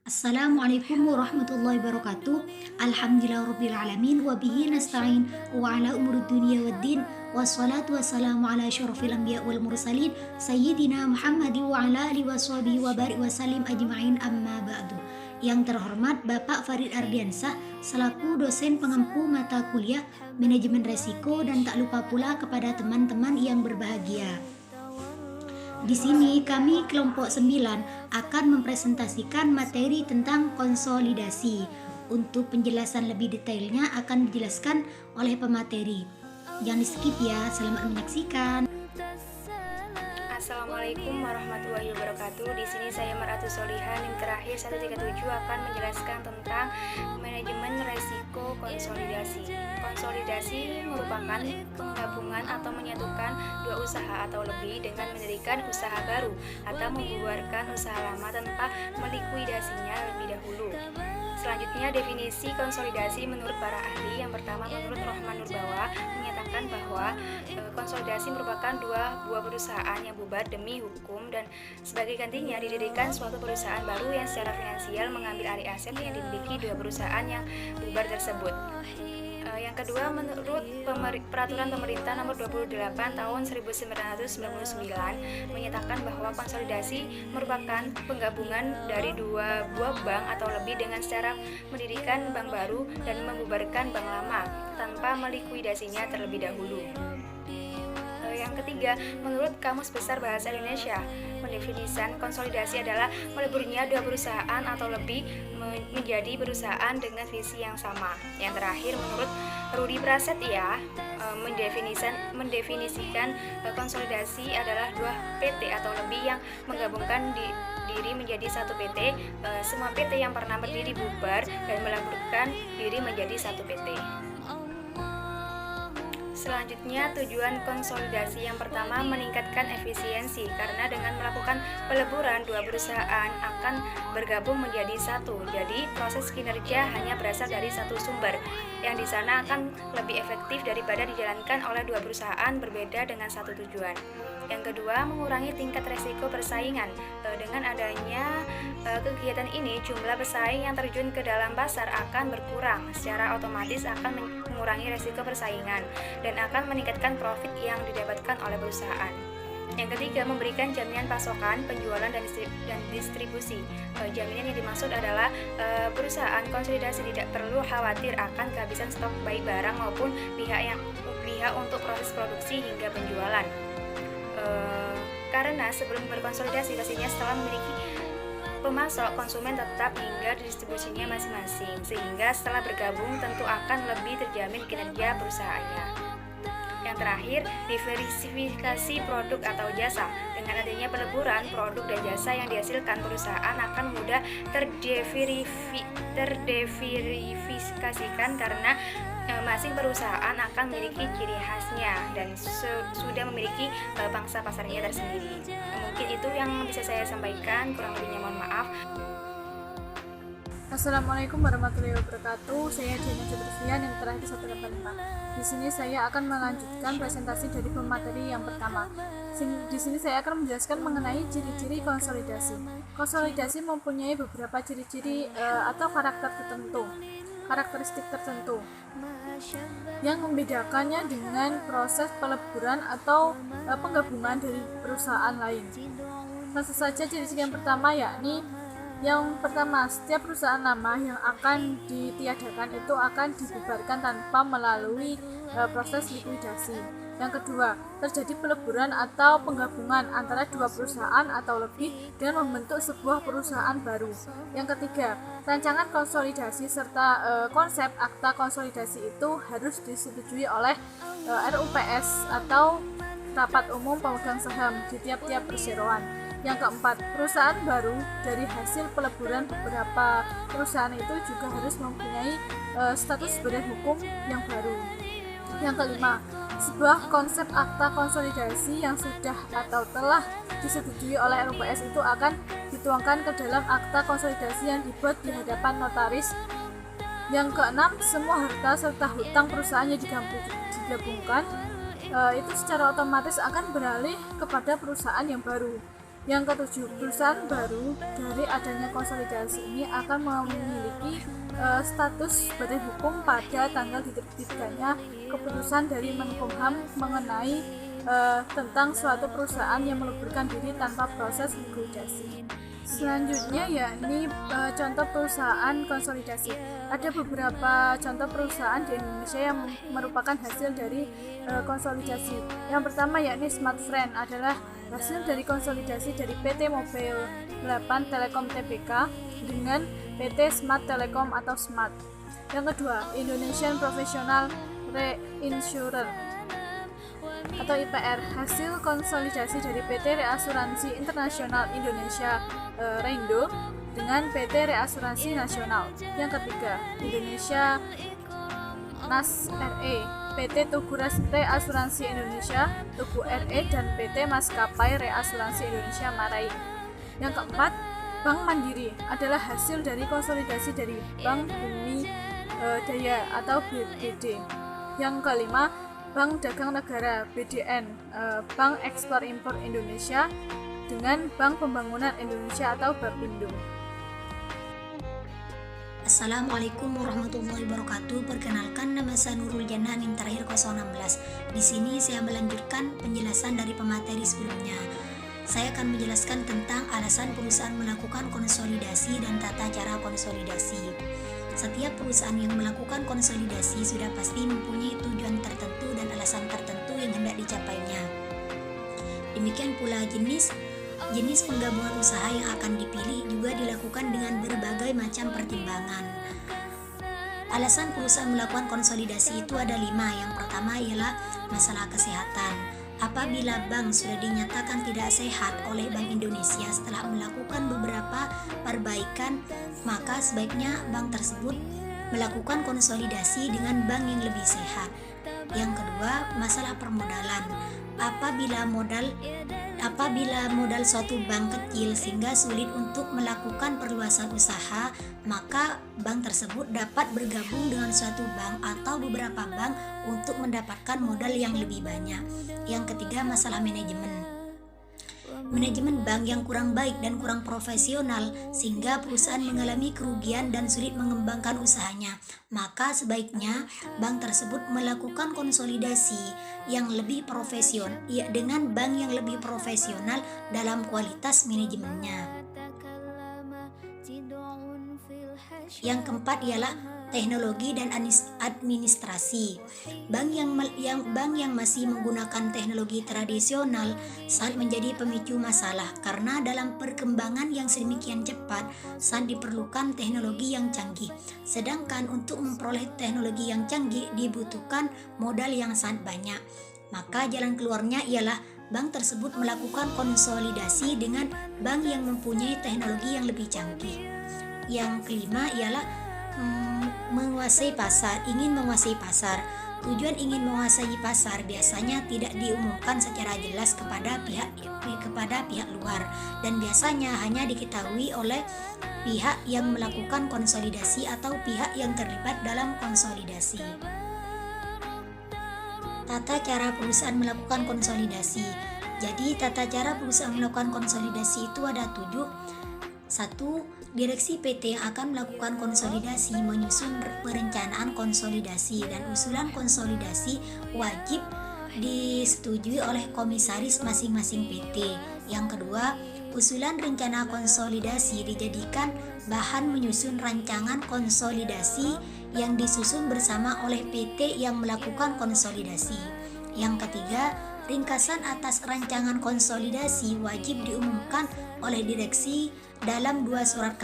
Assalamualaikum warahmatullahi wabarakatuh. Alhamdulillahirrabbilalamin. Wabihi nasta'in wa ala umur dunia waddin. Wassalatu wassalamu ala syarafil anbiya wal mursalin Sayyidina Muhammad wa ala alihi washabihi wa barik wasallim ajma'in amma ba'du. Yang terhormat Bapak Farid Ardiansah selaku dosen pengampu mata kuliah manajemen resiko, dan tak lupa pula kepada teman-teman yang berbahagia. Di sini kami kelompok 9 akan mempresentasikan materi tentang konsolidasi. Untuk penjelasan lebih detailnya akan dijelaskan oleh pemateri. Jangan di skip ya, selamat menyaksikan. Assalamualaikum warahmatullahi wabarakatuh. Di sini saya Maratu Solihan yang terakhir 137 akan menjelaskan tentang manajemen resiko konsolidasi. Konsolidasi merupakan penggabungan atau menyatukan dua usaha atau lebih dengan mendirikan usaha baru atau membubarkan usaha lama tanpa melikuidasinya lebih dahulu. Selanjutnya, definisi konsolidasi menurut para ahli. Yang pertama, menurut Rohman Nurbawa menyatakan bahwa konsolidasi merupakan dua buah perusahaan yang bubar demi hukum dan sebagai gantinya didirikan suatu perusahaan baru yang secara finansial mengambil alih aset yang dimiliki dua perusahaan yang bubar tersebut. Yang kedua, menurut Peraturan Pemerintah Nomor 28 Tahun 1999 menyatakan bahwa konsolidasi merupakan penggabungan dari dua buah bank atau lebih dengan secara mendirikan bank baru dan membubarkan bank lama tanpa melikuidasinya terlebih dahulu. Yang ketiga, menurut Kamus Besar Bahasa Indonesia, pendefinisian konsolidasi adalah meleburnya dua perusahaan atau lebih menjadi perusahaan dengan visi yang sama. Yang terakhir, menurut Rudi Prasetya, mendefinisikan konsolidasi adalah dua PT atau lebih yang menggabungkan diri menjadi satu PT. Semua PT yang pernah berdiri bubar dan meleburkan diri menjadi satu PT. Selanjutnya, tujuan konsolidasi yang pertama meningkatkan efisiensi karena dengan melakukan peleburan dua perusahaan akan bergabung menjadi satu. Jadi, proses kinerja hanya berasal dari satu sumber yang di sana akan lebih efektif daripada dijalankan oleh dua perusahaan berbeda dengan satu tujuan. Yang kedua, mengurangi tingkat resiko persaingan. Dengan adanya kegiatan ini, jumlah pesaing yang terjun ke dalam pasar akan berkurang. Secara otomatis akan mengurangi resiko persaingan dan akan meningkatkan profit yang didapatkan oleh perusahaan. Yang ketiga, memberikan jaminan pasokan, penjualan, dan distribusi. Jaminan yang dimaksud adalah perusahaan konsolidasi tidak perlu khawatir akan kehabisan stok baik barang maupun pihak untuk proses produksi hingga penjualan. Karena sebelum berkonsolidasi pastinya setelah memiliki pemasok, konsumen tetap hingga distribusinya masing-masing, sehingga setelah bergabung tentu akan lebih terjamin kinerja perusahaannya. Yang terakhir, diversifikasi produk atau jasa. Dengan adanya peleburan, produk dan jasa yang dihasilkan perusahaan akan mudah terdiversifikasikan karena masing perusahaan akan memiliki ciri khasnya dan sudah memiliki pangsa pasarnya tersendiri. Mungkin itu yang bisa saya sampaikan, kurang lebihnya mohon maaf. Assalamualaikum warahmatullahi wabarakatuh. Saya Diana Fitrian yang terakhir 185. Di sini saya akan melanjutkan presentasi dari pemateri yang pertama. Di sini saya akan menjelaskan mengenai ciri-ciri konsolidasi. Konsolidasi mempunyai beberapa ciri-ciri atau karakteristik tertentu yang membedakannya dengan proses peleburan atau penggabungan dari perusahaan lain. Langsung saja ciri-ciri yang pertama, yakni yang pertama, setiap perusahaan lama yang akan ditiadakan itu akan dibubarkan tanpa melalui proses likuidasi. Yang kedua, terjadi peleburan atau penggabungan antara dua perusahaan atau lebih dengan membentuk sebuah perusahaan baru. Yang ketiga, rancangan konsolidasi serta konsep akta konsolidasi itu harus disetujui oleh RUPS atau Rapat Umum Pemegang Saham di tiap-tiap perseroan. Yang keempat, perusahaan baru dari hasil peleburan beberapa perusahaan itu juga harus mempunyai status badan hukum yang baru. Yang kelima, sebuah konsep akta konsolidasi yang sudah atau telah disetujui oleh RUPS itu akan dituangkan ke dalam akta konsolidasi yang dibuat di hadapan notaris. Yang keenam, semua harta serta hutang perusahaan yang digabungkan itu secara otomatis akan beralih kepada perusahaan yang baru. Yang ketujuh, perusahaan baru dari adanya konsolidasi ini akan memiliki status badan hukum pada tanggal diterbitkannya keputusan dari Menkumham mengenai tentang suatu perusahaan yang meleburkan diri tanpa proses likuidasi. Selanjutnya yakni contoh perusahaan konsolidasi. Ada beberapa contoh perusahaan di Indonesia yang merupakan hasil dari konsolidasi. Yang pertama yakni Smartfren adalah hasil dari konsolidasi dari PT Mobile 8 Telekom Tbk dengan PT Smart Telekom atau Smart. Yang kedua, Indonesian Professional Reinsurer atau IPR, hasil konsolidasi dari PT Reasuransi Internasional Indonesia Reindo dengan PT Reasuransi Nasional. Yang ketiga, Indonesia NAS RE, PT Tugu Reasuransi Indonesia Tugu RE, dan PT Maskapai Reasuransi Indonesia Marai. Yang keempat, Bank Mandiri adalah hasil dari konsolidasi dari Bank Bumi Daya atau BBD. Yang kelima, Bank Dagang Negara BDN, Bank Ekspor Impor Indonesia dengan Bank Pembangunan Indonesia atau Bapindo. Assalamualaikum warahmatullahi wabarakatuh. Perkenalkan, nama saya Nurul Jannah, NIM terakhir 016. Di sini saya melanjutkan penjelasan dari pemateri sebelumnya. Saya akan menjelaskan tentang alasan perusahaan melakukan konsolidasi dan tata cara konsolidasi. Setiap perusahaan yang melakukan konsolidasi sudah pasti mempunyai tujuan tertentu dan alasan tertentu yang hendak dicapainya. Demikian pula jenis penggabungan usaha yang akan dipilih juga dilakukan dengan berbagai macam pertimbangan. Alasan perusahaan melakukan konsolidasi itu ada 5. Yang pertama ialah masalah kesehatan. Apabila bank sudah dinyatakan tidak sehat oleh Bank Indonesia setelah melakukan beberapa perbaikan, maka sebaiknya bank tersebut melakukan konsolidasi dengan bank yang lebih sehat. Yang kedua, masalah permodalan. Apabila modal suatu bank kecil sehingga sulit untuk melakukan perluasan usaha, maka bank tersebut dapat bergabung dengan suatu bank atau beberapa bank untuk mendapatkan modal yang lebih banyak. Yang ketiga, masalah manajemen bank yang kurang baik dan kurang profesional sehingga perusahaan mengalami kerugian dan sulit mengembangkan usahanya, maka sebaiknya bank tersebut melakukan konsolidasi yang lebih profesional, dengan bank yang lebih profesional dalam kualitas manajemennya. Yang keempat ialah teknologi dan administrasi. Bank yang masih menggunakan teknologi tradisional sangat menjadi pemicu masalah karena dalam perkembangan yang sedemikian cepat sangat diperlukan teknologi yang canggih. Sedangkan untuk memperoleh teknologi yang canggih dibutuhkan modal yang sangat banyak. Maka jalan keluarnya ialah bank tersebut melakukan konsolidasi dengan bank yang mempunyai teknologi yang lebih canggih. Yang kelima ialah ingin menguasai pasar. Tujuan ingin menguasai pasar biasanya tidak diumumkan secara jelas kepada pihak luar dan biasanya hanya diketahui oleh pihak yang melakukan konsolidasi atau pihak yang terlibat dalam konsolidasi. Tata cara perusahaan melakukan konsolidasi. Jadi tata cara perusahaan melakukan konsolidasi itu ada 7. 1. Direksi PT yang akan melakukan konsolidasi menyusun perencanaan konsolidasi dan usulan konsolidasi wajib disetujui oleh komisaris masing-masing PT. Yang kedua, usulan rencana konsolidasi dijadikan bahan menyusun rancangan konsolidasi yang disusun bersama oleh PT yang melakukan konsolidasi. Yang ketiga, ringkasan atas rancangan konsolidasi wajib diumumkan oleh direksi dalam dua surat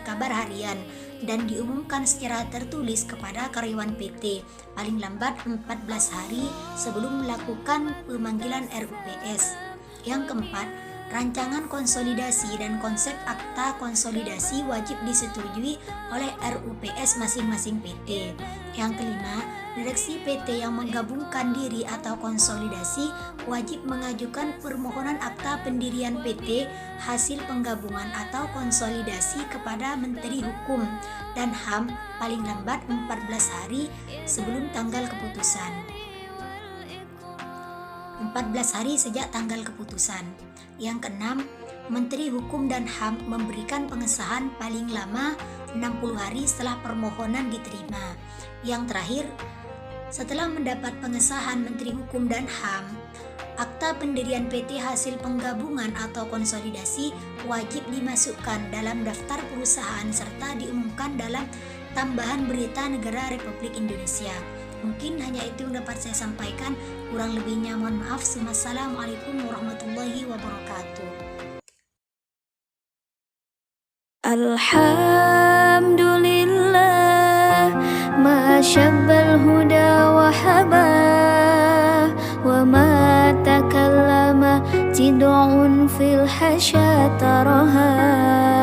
kabar harian dan diumumkan secara tertulis kepada karyawan PT paling lambat 14 hari sebelum melakukan pemanggilan RUPS. Yang keempat, rancangan konsolidasi dan konsep akta konsolidasi wajib disetujui oleh RUPS masing-masing PT. Yang kelima, direksi PT yang menggabungkan diri atau konsolidasi wajib mengajukan permohonan akta pendirian PT hasil penggabungan atau konsolidasi kepada Menteri Hukum dan HAM paling lambat 14 hari sebelum tanggal keputusan. 14 hari sejak tanggal keputusan. Yang keenam, Menteri Hukum dan HAM memberikan pengesahan paling lama 60 hari setelah permohonan diterima. Yang terakhir, setelah mendapat pengesahan Menteri Hukum dan HAM, akta pendirian PT hasil penggabungan atau konsolidasi wajib dimasukkan dalam daftar perusahaan serta diumumkan dalam tambahan berita negara Republik Indonesia. Mungkin hanya itu yang dapat saya sampaikan, kurang lebihnya mohon maaf. Wassalamualaikum warahmatullahi wabarakatuh. Alhamdulillah ma syabbal huda wa haba wa ma takallama tid'un fil hasya taraha